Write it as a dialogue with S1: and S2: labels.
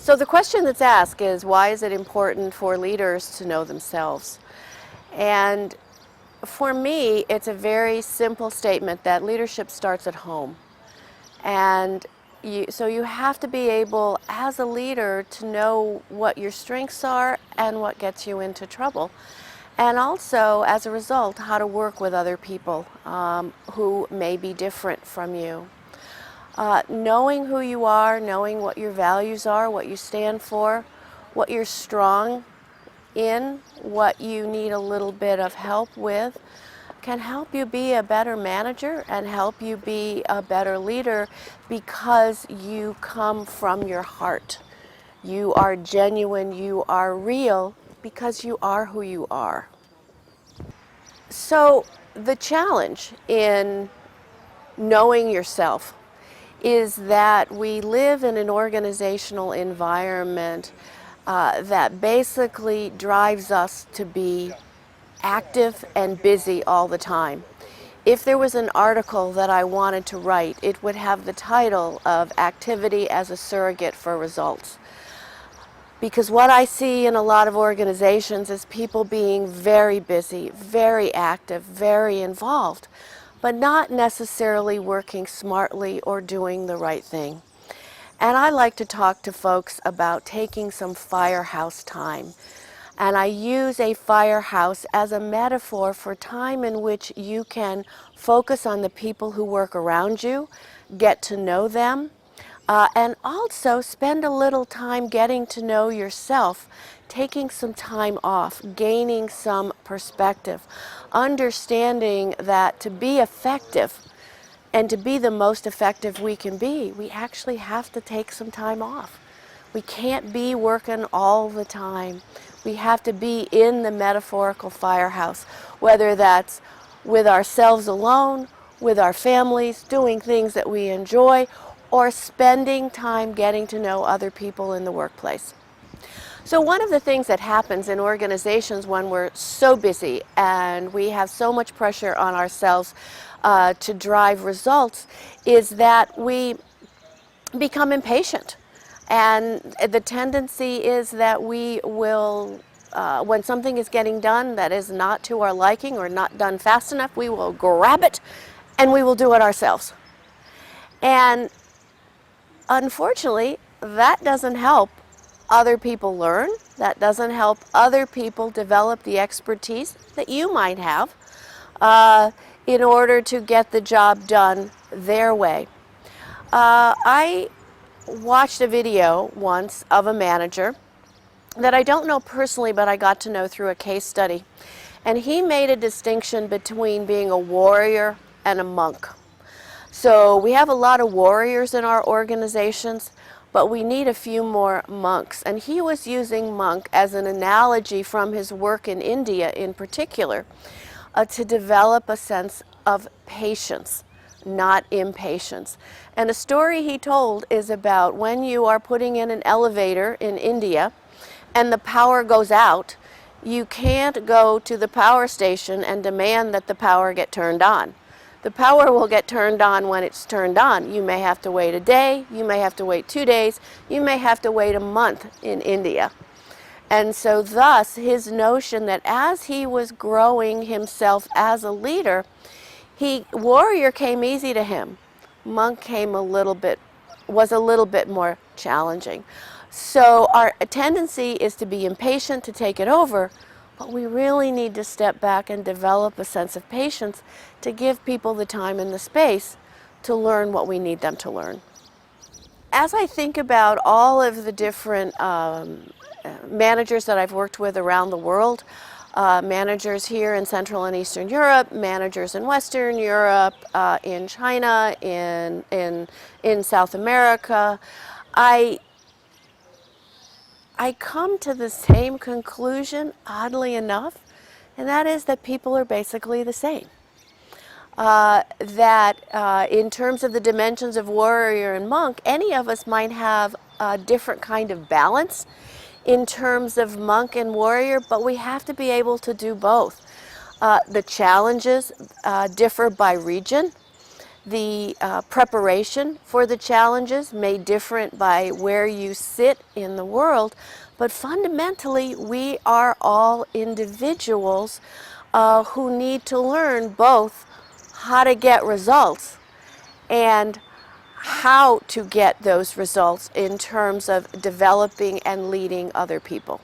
S1: So the question that's asked is, why is it important for leaders to know themselves? And for me, it's a very simple statement that leadership starts at home. And so you have to be able, as a leader, to know what your strengths are and what gets you into trouble. And also, as a result, how to work with other people who may be different from you. Knowing who you are, knowing what your values are, what you stand for, what you're strong in, what you need a little bit of help with, can help you be a better manager and help you be a better leader because you come from your heart. You are genuine, you are real because you are who you are. So the challenge in knowing yourself is that we live in an organizational environment that basically drives us to be active and busy all the time. If there was an article that I wanted to write, it would have the title of Activity as a Surrogate for Results. Because what I see in a lot of organizations is people being very busy, very active, very involved, but not necessarily working smartly or doing the right thing. And I like to talk to folks about taking some firehouse time. And I use a firehouse as a metaphor for time in which you can focus on the people who work around you, get to know them, and also spend a little time getting to know yourself, taking some time off, gaining some perspective, understanding that to be effective and to be the most effective we can be, we actually have to take some time off. We can't be working all the time. We have to be in the metaphorical firehouse, whether that's with ourselves alone, with our families, doing things that we enjoy, or spending time getting to know other people in the workplace. So one of the things that happens in organizations when we're so busy and we have so much pressure on ourselves to drive results is that we become impatient. And the tendency is that we will, when something is getting done that is not to our liking or not done fast enough, we will grab it and we will do it ourselves. And unfortunately, that doesn't help other people learn. That doesn't help other people develop the expertise that you might have in order to get the job done their way. I watched a video once of a manager that I don't know personally, but I got to know through a case study. And he made a distinction between being a warrior and a monk. So we have a lot of warriors in our organizations, but we need a few more monks. And he was using monk as an analogy from his work in India in particular to develop a sense of patience, not impatience. And a story he told is about when you are putting in an elevator in India and the power goes out, you can't go to the power station and demand that the power get turned on. The power will get turned on when it's turned on. You may have to wait a day, you may have to wait 2 days, you may have to wait a month in India. And so thus his notion that as he was growing himself as a leader, warrior came easy to him. Monk came was a little bit more challenging. So our tendency is to be impatient, to take it over, but we really need to step back and develop a sense of patience to give people the time and the space to learn what we need them to learn. As I think about all of the different managers that I've worked with around the world, managers here in Central and Eastern Europe, managers in Western Europe, in China, in South America, I come to the same conclusion, oddly enough, and that is that people are basically the same. In terms of the dimensions of warrior and monk, any of us might have a different kind of balance in terms of monk and warrior, but we have to be able to do both. The challenges differ by region. The preparation for the challenges may differ by where you sit in the world, but fundamentally we are all individuals who need to learn both how to get results and how to get those results in terms of developing and leading other people.